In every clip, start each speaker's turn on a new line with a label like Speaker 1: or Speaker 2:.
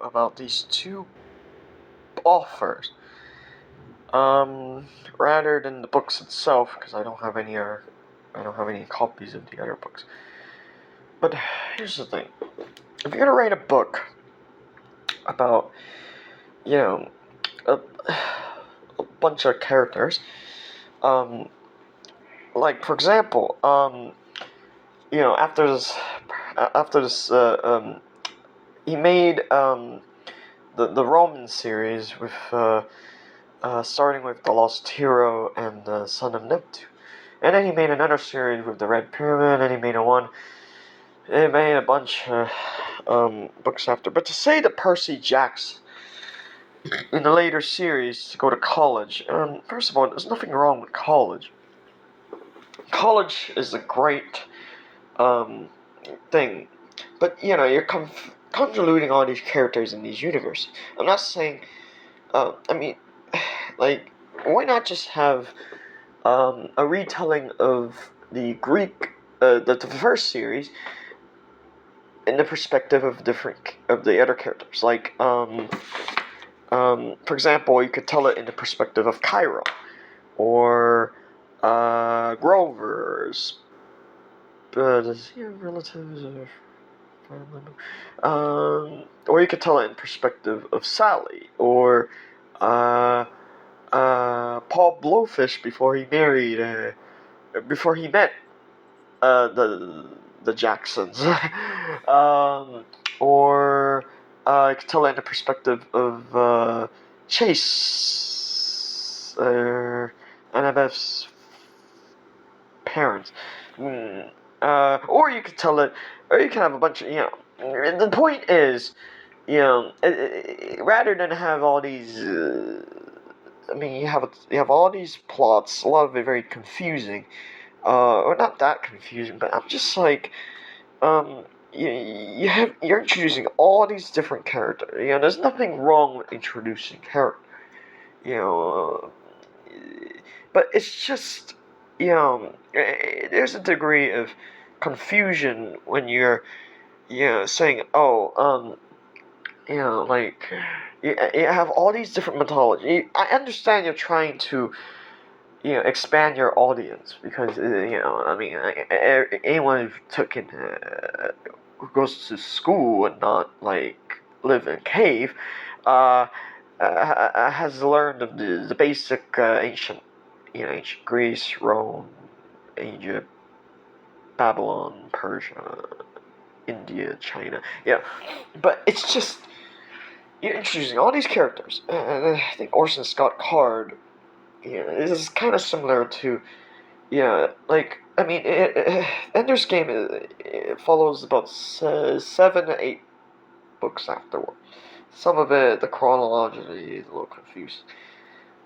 Speaker 1: about these two authors, rather than the books itself, because I don't have any copies of the other books. But here's the thing: if you're gonna write a book about, you know, a bunch of characters, like for example, after this, he made the Roman series with starting with the Lost Hero and the Son of Neptune, and then he made another series with the Red Pyramid, and he made he made a bunch of books after. But to say that Percy Jackson in the later series to go to college, first of all, there's nothing wrong with college. College is a great thing, but you're convoluting all these characters in these universes. I'm not saying, I mean, like, why not just have a retelling of the Greek, the first series, in the perspective of the other characters? Like, for example, you could tell it in the perspective of Cairo, or Grover's. Does he have relatives or family members? Or you could tell it in perspective of Sally, or Paul Blowfish before he met the Jacksons, or I could tell it in the perspective of Chase, Annabeth's parents. Or you could tell it, or you can have a bunch of, the point is, rather than have all these, you have all these plots, a lot of it very confusing, or not that confusing, but I'm just like, you're introducing all these different characters. There's nothing wrong with introducing characters, but it's just, there's a degree of confusion when you're, saying, like, you have all these different mythology. I understand you're trying to, expand your audience, because, anyone who goes to school and not, like, live in a cave, has learned of the basic ancient Greece, Rome, Egypt, Babylon, Persia, India, China. But it's just, you're introducing all these characters, and I think Orson Scott Card, this is kind of similar to, Ender's Game, it follows about 7 to 8 books afterward. Some of it, the chronology is a little confused.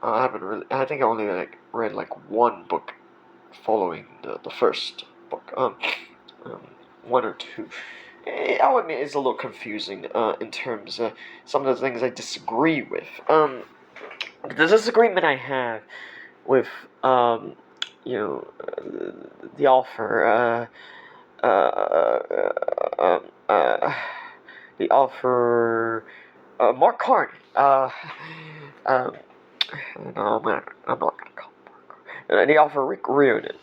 Speaker 1: I think I only read one book following the first book. One or two. I'll admit it's a little confusing in terms of some of the things I disagree with. The disagreement I have with the author, Mark Carney. No, I'm not gonna call him Mark. The author Rick Riordan.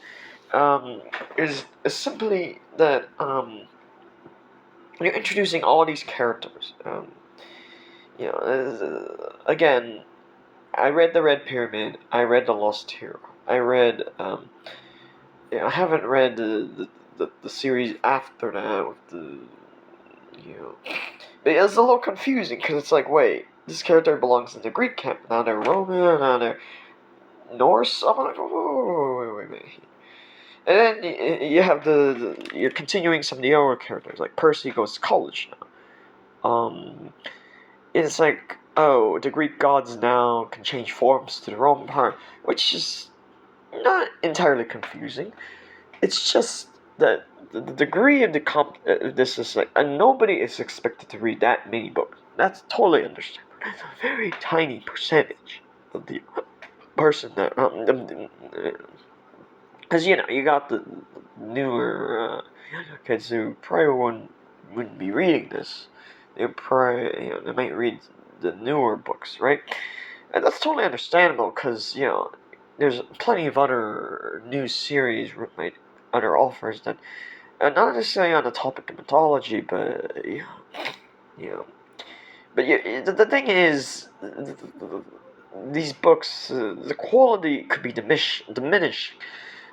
Speaker 1: Is simply that you're introducing all these characters. Again, I read the Red Pyramid. I read the Lost Hero. I read. I haven't read the series after that with the. But it's a little confusing, because it's like, wait, this character belongs in the Greek camp. Now they're Roman. Now they're Norse. I'm like, wait. And then you have you're continuing some of the other characters, like Percy goes to college now. It's like, oh, the Greek gods now can change forms to the Roman part, which is not entirely confusing. It's just that the degree of this is like, and nobody is expected to read that many books. That's totally understandable. That's a very tiny percentage of the person that because you got the newer kids who probably wouldn't be reading this, they might read the newer books, right? And that's totally understandable because there's plenty of other new series written by other authors that not necessarily on the topic of mythology, but you know. But the thing is, these books, the quality could be diminished.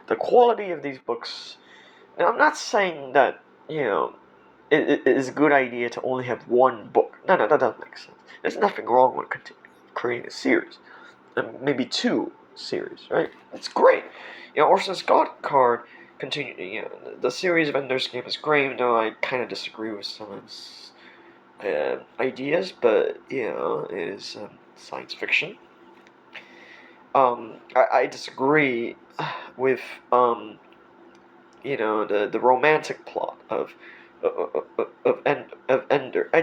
Speaker 1: The quality of these books. Now, I'm not saying that it is a good idea to only have one book. No, that doesn't make sense. There's nothing wrong with creating a series, and maybe two series, right? It's great. Orson Scott Card continue. The series of Ender's Game is great, though I kind of disagree with some of his ideas, but it is science fiction. I disagree with the romantic plot of Ender. I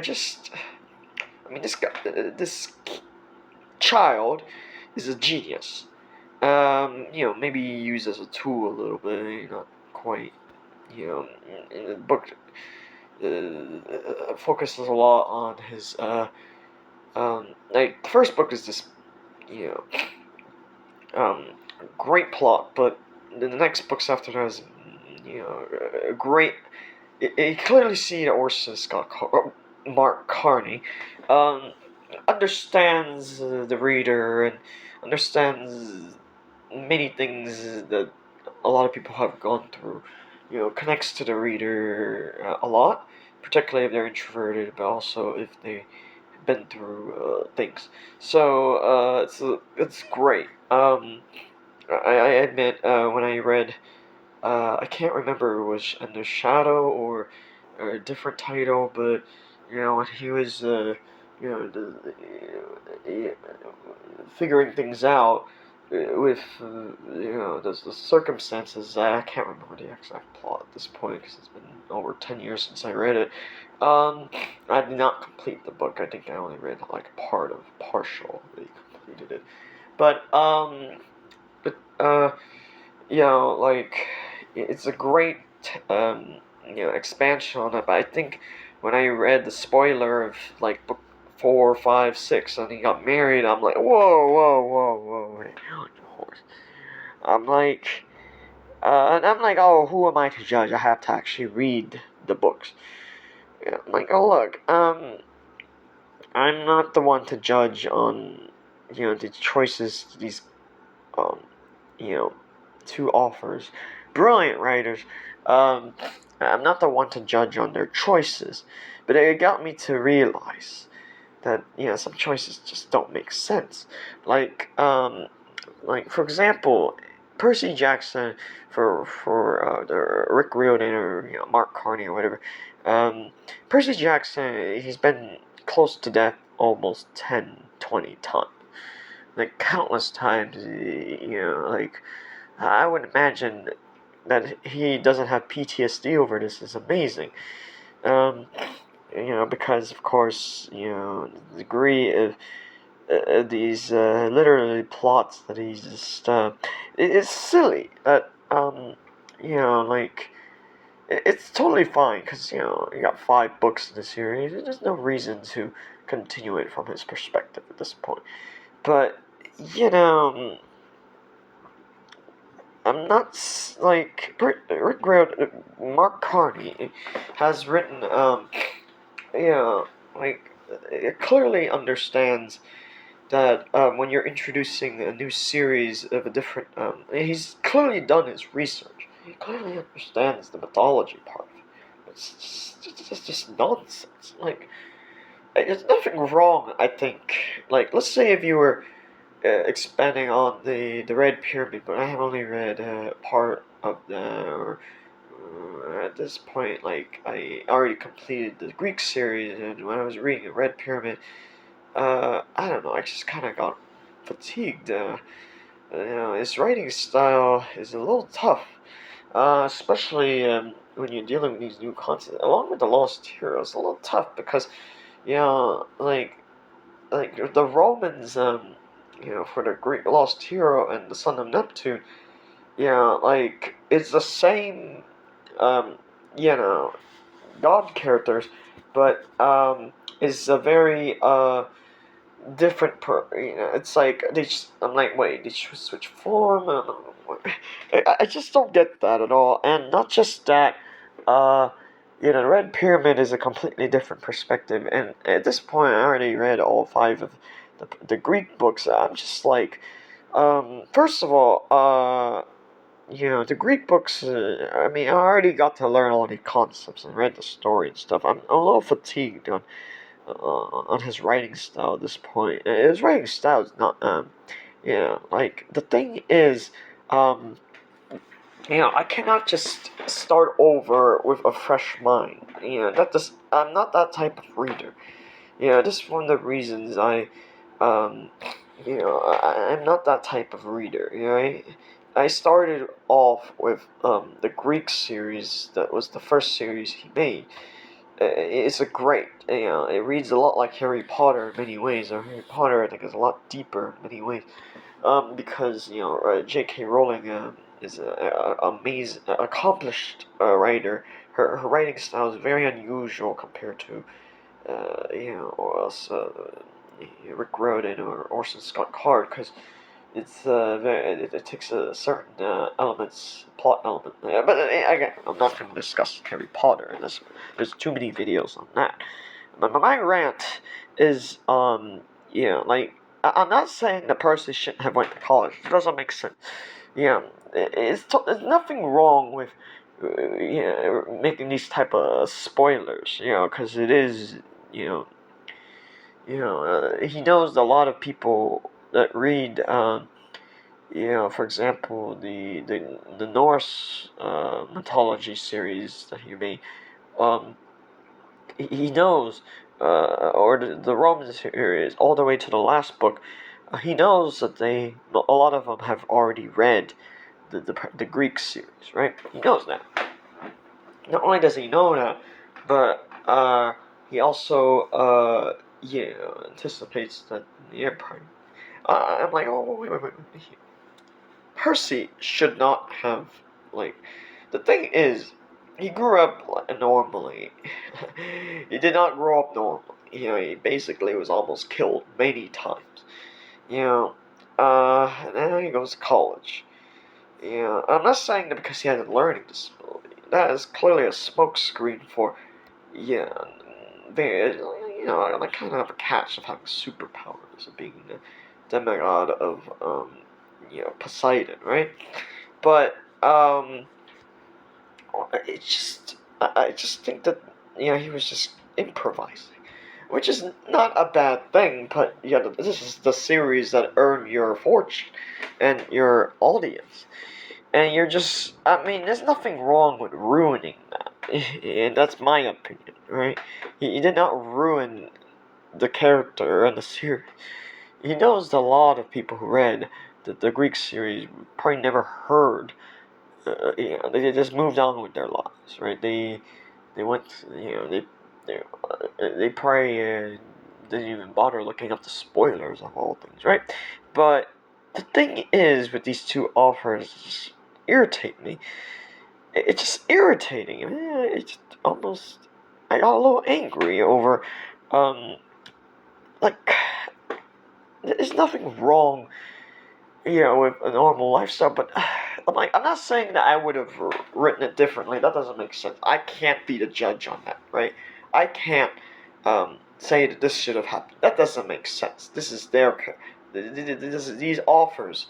Speaker 1: mean, this child is a genius. Maybe used as a tool a little bit, not quite. In the book focuses a lot on his like the first book is this you great plot, but the next books after that is a great. You clearly see that Orson Scott Mark Carney understands the reader and understands many things that a lot of people have gone through. Connects to the reader a lot, particularly if they're introverted, but also if they've been through things. So it's great. I admit when I read, I can't remember it was Under Shadow or a different title, but when he was figuring things out with the circumstances. I can't remember the exact plot at this point because it's been over 10 years since I read it. I did not complete the book. I think I only read like partially completed it. But like it's a great expansion on it. But I think when I read the spoiler of like book 4, 5, 6, and he got married, I'm like, whoa, wait, I'm like, and I'm like, oh, who am I to judge? I have to actually read the books. I'm like, oh look, I'm not the one to judge on the choices these um you know two authors, brilliant writers. Um, I'm not the one to judge on their choices, but it got me to realize that some choices just don't make sense. Like for example, Percy Jackson for the Rick Riordan or Mark Carney or whatever. Percy Jackson, he's been close to death almost 10, 20 times, like countless times. Like I would imagine that he doesn't have PTSD over this is amazing. Um, because of course, the degree of these literary plots that he's just it's silly that like it's totally fine because you got 5 books in the series. There's no reason to continue it from his perspective at this point. But you know, I'm not like Rick Mark Carney has written like it clearly understands that when you're introducing a new series of a different, he's clearly done his research. He clearly understands the mythology part of it. It's just nonsense. Like, there's nothing wrong, I think. Like, let's say if you were expanding on the Red Pyramid, but I have only read part of the, or at this point, like, I already completed the Greek series, and when I was reading the Red Pyramid, I don't know, I just kind of got fatigued. His writing style is a little tough, especially when you're dealing with these new concepts. Along with the Lost Heroes, a little tough because, like the Romans, for the Greek Lost Hero and the Son of Neptune, like it's the same, you know, god characters, but is a very different it's like I'm like, wait, did you switch form? I just don't get that at all. And not just that, uh the Red Pyramid is a completely different perspective, and at this point I already read all five of the Greek books. I'm just like, first of all, the Greek books, I mean, I already got to learn all the concepts and read the story and stuff. I'm a little fatigued on his writing style at this point. His writing style is not, like, the thing is, um, I cannot just start over with a fresh mind. I'm not that type of reader. This is one of the reasons um, I'm not that type of reader. I started off with the Greek series. That was the first series he made. It's a great, it reads a lot like Harry Potter in many ways. Or Harry Potter, I think, is a lot deeper in many ways. Because J.K. Rowling is a amazing, accomplished writer. Her writing style is very unusual compared to Rick Riordan or Orson Scott Card, because it takes a certain plot element. But again, I'm not going to discuss Harry Potter in this. There's too many videos on that. But my rant is like, I'm not saying the person shouldn't have went to college. It doesn't make sense. There's nothing wrong with making these type of spoilers. Because it is you know he knows a lot of people that read, for example, the Norse mythology series that he made. Um, he knows, or the Roman series, all the way to the last book. He knows that a lot of them have already read the Greek series, right? He knows that. Not only does he know that, but he also anticipates that the Empire. I'm like, oh, wait. Percy should not have, like, the thing is, he grew up normally. He did not grow up normally. He basically was almost killed many times. And then he goes to college. I'm not saying that because he has a learning disability. That is clearly a smokescreen for, yeah, there, like, kind of a catch of having superpowers, of being the demigod of, Poseidon, right? But, I just think that, he was just improvising. Which is not a bad thing, but, this is the series that earned your fortune and your audience. And I mean, there's nothing wrong with ruining that. And that's my opinion, right? He did not ruin the character and the series. He knows that a lot of people who read the Greek series probably never heard. They just moved on with their lives, right? They went, they probably didn't even bother looking up the spoilers of all things, right? But the thing is, with these two authors, irritate me. It's just irritating. It's almost, I got a little angry over, like, there's nothing wrong, with a normal lifestyle, but I'm not saying that I would have written it differently. That doesn't make sense. I can't be the judge on that, right? I can't say that this should have happened. That doesn't make sense. This is these authors,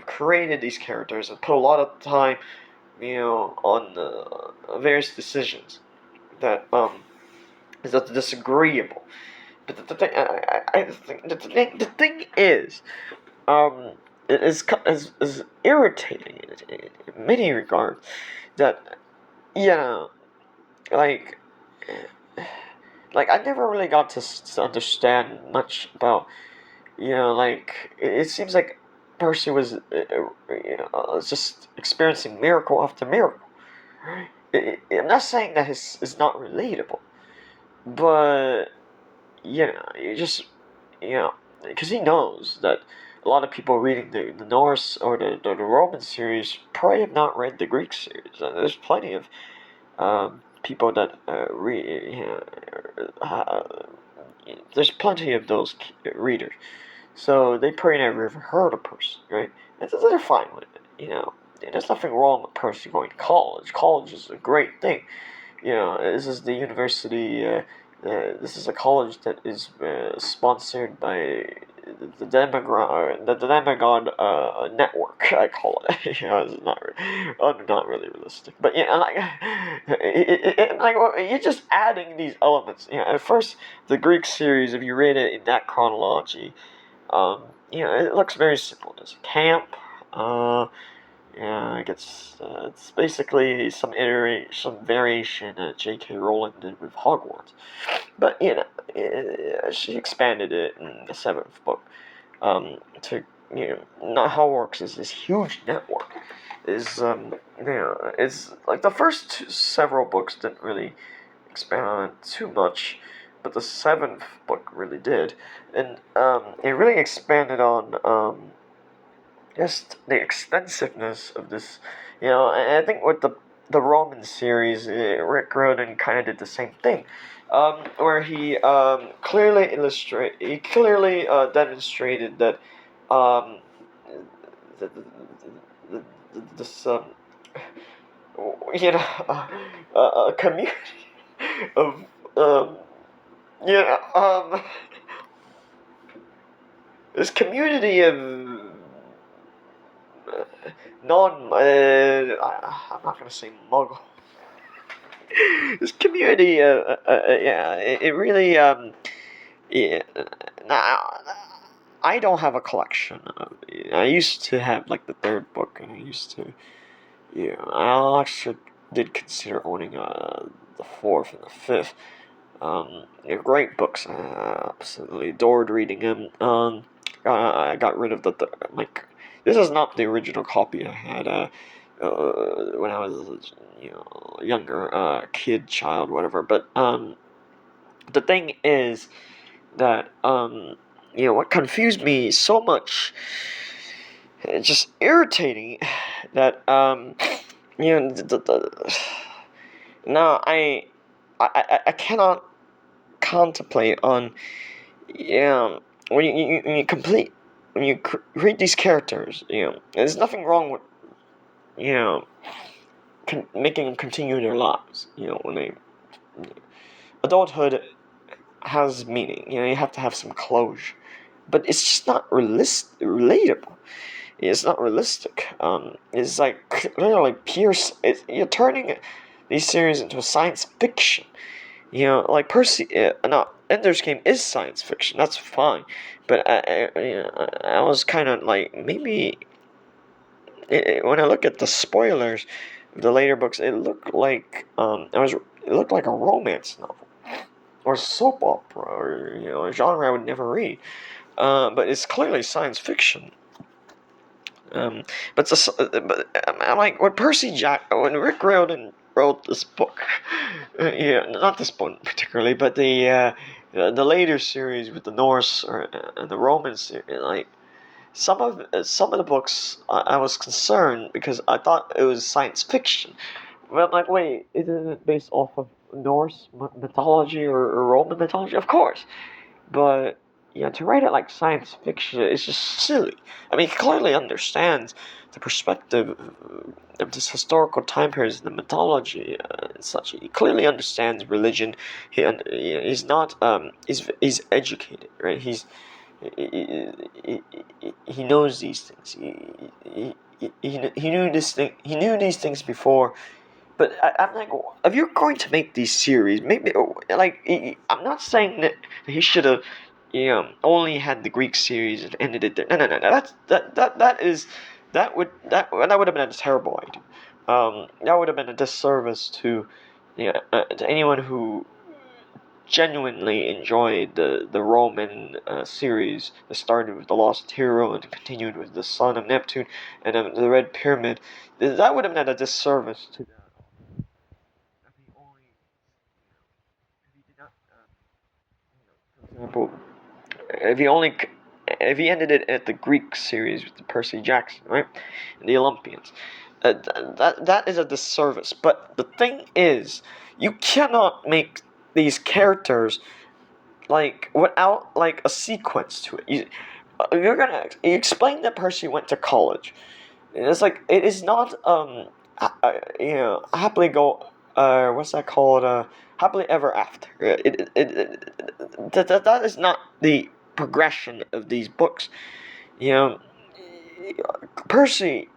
Speaker 1: created these characters and put a lot of time, on the various decisions that is disagreeable. But I think the thing is, it is irritating in many regards that, like I never really got to understand much about, like, it seems like Percy was just experiencing miracle after miracle. I'm not saying that is not relatable, but you just, because he knows that a lot of people reading the Norse or the Roman series probably have not read the Greek series. There's plenty of people that there's plenty of those readers, so they probably never even heard of Percy, right? And so they're fine with it, you know. There's nothing wrong with Percy going to college. College is a great thing. You know, this is the university. This is a college that is sponsored by the Demigod network. I call it. You know, it's not really realistic, but yeah, like, like well, you're just adding these elements. You know, at first the Greek series, if you read it in that chronology, you know, it looks very simple. There's a camp. Yeah, it's basically some variation that J.K. Rowling did with Hogwarts, but you know, she expanded it in the seventh book, to you know, not how it works is this huge network, is you know, it's like the first several books didn't really expand on it too much, but the seventh book really did, and it really expanded on just the extensiveness of this, you know. And I think with the Roman series, Rick Riordan kind of did the same thing, where he clearly demonstrated that um, the, the, this you know, a community of you know this community of I'm not gonna say muggle. This community, yeah, it really, yeah. Now, I don't have a collection. I used to have like the third book, and I used to, yeah. I actually did consider owning the fourth and the fifth. They're great books. I absolutely adored reading them. I got rid of like. This is not the original copy I had. When I was, you know, younger, child, whatever. But the thing is that you know, what confused me so much, it's just irritating that you know, now I cannot contemplate on, yeah, when you complete when you create these characters, you know, there's nothing wrong with, you know, making them continue their lives, you know, when they adulthood has meaning, you know, you have to have some closure, but it's just not relatable. It's not realistic. It's like literally you're turning these series into a science fiction. You know, like Percy, no, Ender's Game is science fiction. That's fine, but you know, I was kind of like, maybe when I look at the spoilers of the later books, it looked like it looked like a romance novel or soap opera, or you know, a genre I would never read. But it's clearly science fiction. Um, but I'm like, when Rick Riordan wrote this book, yeah, not this one particularly, but the later series with the Norse or the Roman series, like some of the books, I was concerned because I thought it was science fiction. But I'm like, wait, isn't it based off of Norse mythology or Roman mythology? Of course, but yeah, to write it like science fiction is just silly. I mean, he clearly understands the perspective of this historical time period, the mythology and such. He clearly understands religion. He's not he's educated, right? He knows these things. He knew this thing. He knew these things before. But I'm like, if you're going to make these series, maybe like I'm not saying that he should have, you know, only had the Greek series and ended it there. No, no, no. That would have been a terrible idea. That would have been a disservice to, you know, to anyone who genuinely enjoyed the Roman series that started with the Lost Hero and continued with the Son of Neptune and the Red Pyramid. That would have been a disservice to them. For example, if he only if he ended it at the Greek series with the Percy Jackson, right, and the Olympians, that is a disservice. But the thing is, you cannot make these characters like without like a sequence to it. You explain that Percy went to college. It's like it is not happily go what's that called, happily ever after. That is not the progression of these books. You know, Percy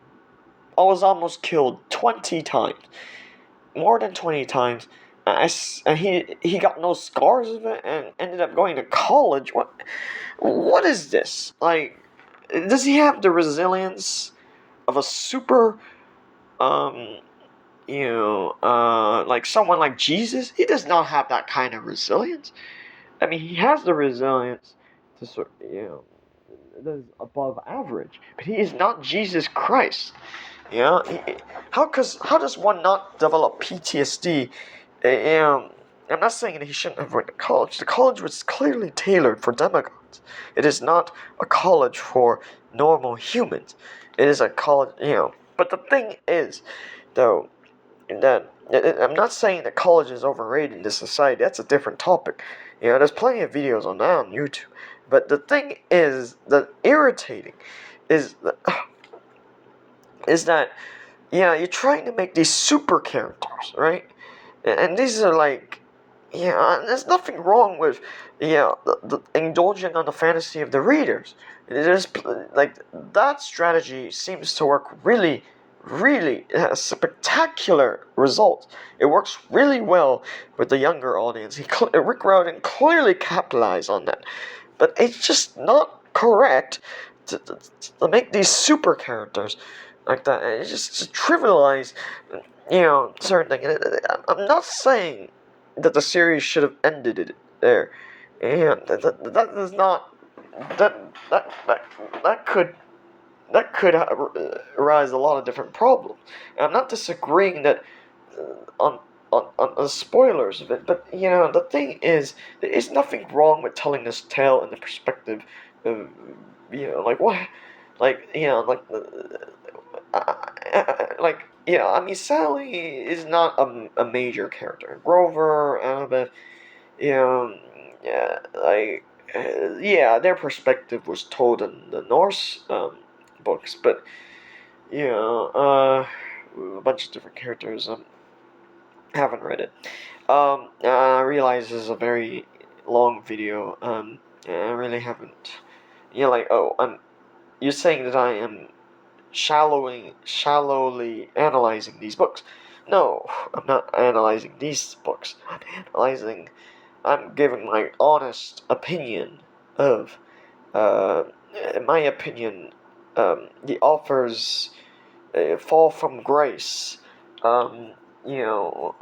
Speaker 1: was almost killed 20 times, more than 20 times. And he got no scars of it and ended up going to college. What is this? Like, does he have the resilience of a super, um, like someone like Jesus? He does not have that kind of resilience. I mean, he has the resilience to that is above average, but he is not Jesus Christ. Yeah, how does one not develop PTSD? I'm not saying that he shouldn't have went to college. The college was clearly tailored for demigods. It is not a college for normal humans. It is a college, But the thing is, though, that I'm not saying that college is overrated in this society. That's a different topic. There's plenty of videos on that on YouTube. But the thing is, that irritating is that, you're trying to make these super characters, right? And these are like, there's nothing wrong with, indulging on the fantasy of the readers. There's like that strategy seems to work really, really spectacular results. It works really well with the younger audience. Rick Riordan clearly capitalized on that, but it's just not correct to make these super characters like that. It's just to trivialize, certain things. I'm not saying that the series should have ended it there, and that does not that that that that could arise a lot of different problems. And I'm not disagreeing that on the spoilers of it, but the thing is, there is nothing wrong with telling this tale in the perspective of like what, like I mean, Sally is not a major character. Grover, Annabeth, yeah, like, their perspective was told in the Norse books, but a bunch of different characters. Haven't read it. I realize this is a very long video. I really haven't. You're saying that I am shallowly analyzing these books. No, I'm not analyzing these books. I'm giving my honest opinion of, in my opinion, the author's fall from grace. You know,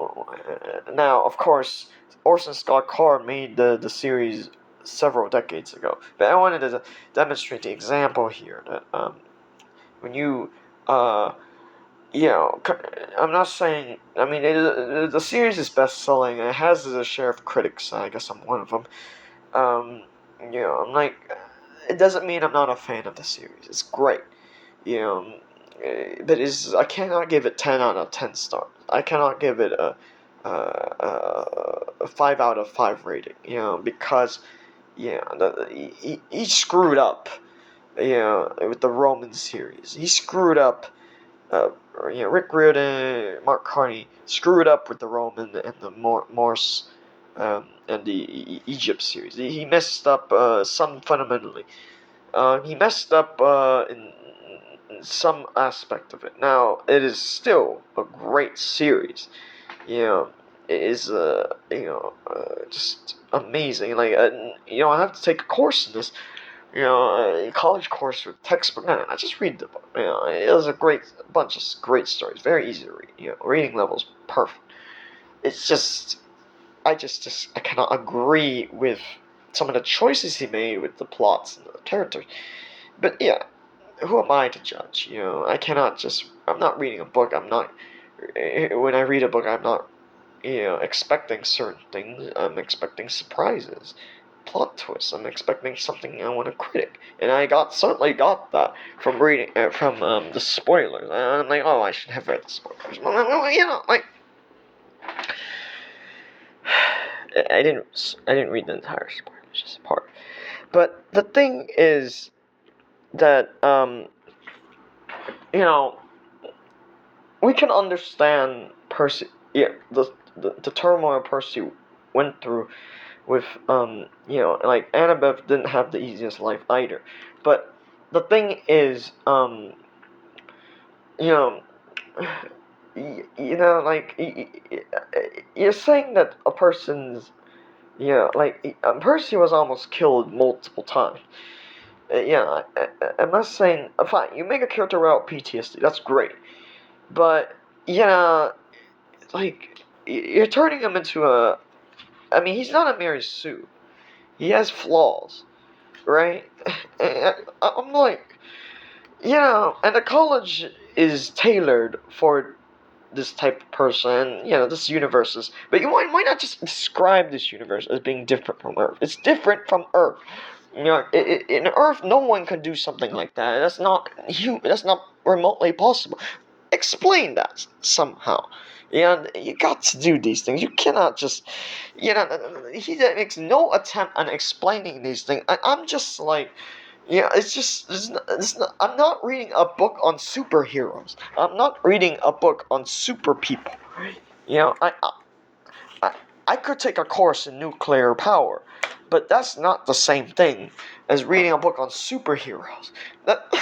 Speaker 1: Now, of course, Orson Scott Card made the series several decades ago, but I wanted to demonstrate the example here that when you you know, I'm not saying. I mean, the series is best selling. It has a share of critics. I guess I'm one of them. Um, I'm like, it doesn't mean I'm not a fan of the series. It's great. You know, but I cannot give it 10 out of 10 stars. I cannot give it a 5 out of 5 rating. Because he screwed up. With the Roman series, he screwed up. Rick Riordan, Mark Carney screwed up with the Roman and the Morse, and the Egypt series. He messed up some fundamentally. He messed up in some aspect of it. Now, it is still a great series. It is just amazing. Like I have to take a course in this. A college course with textbook. No, I just read the book. It was a bunch of great stories. Very easy to read. Reading level's perfect. It's just, I cannot agree with some of the choices he made with the plots and the characters. But who am I to judge? I cannot just. I'm not reading a book. I'm not. When I read a book, I'm not, expecting certain things. I'm expecting surprises. plot twist. I'm expecting something I want to critic, and I certainly got that from reading from the spoilers. And I'm like, oh, I should have read the spoilers. You know, like I didn't read the entire spoilers, just a part. But the thing is that you know, we can understand Percy, yeah, the turmoil Percy went through with you know, like Annabeth didn't have the easiest life either. But the thing is you know, you know, like you're saying that a person's, you know, like Percy was almost killed multiple times. Yeah, I'm not saying fine. You make a character without PTSD, that's great. But yeah, like you're turning him into a. I mean, he's not a Mary Sue. He has flaws, right? I'm like, you know, and the college is tailored for this type of person, you know, this universe is. But why not just describe this universe as being different from Earth? It's different from Earth. You know, in Earth, no one can do something like that. That's not That's not remotely possible. Explain that somehow. You know, you got to do these things. You cannot just, you know, he makes no attempt on explaining these things. I'm just like, yeah, I'm not reading a book on superheroes. I'm not reading a book on super people. You know, I, I could take a course in nuclear power, but that's not the same thing as reading a book on superheroes. That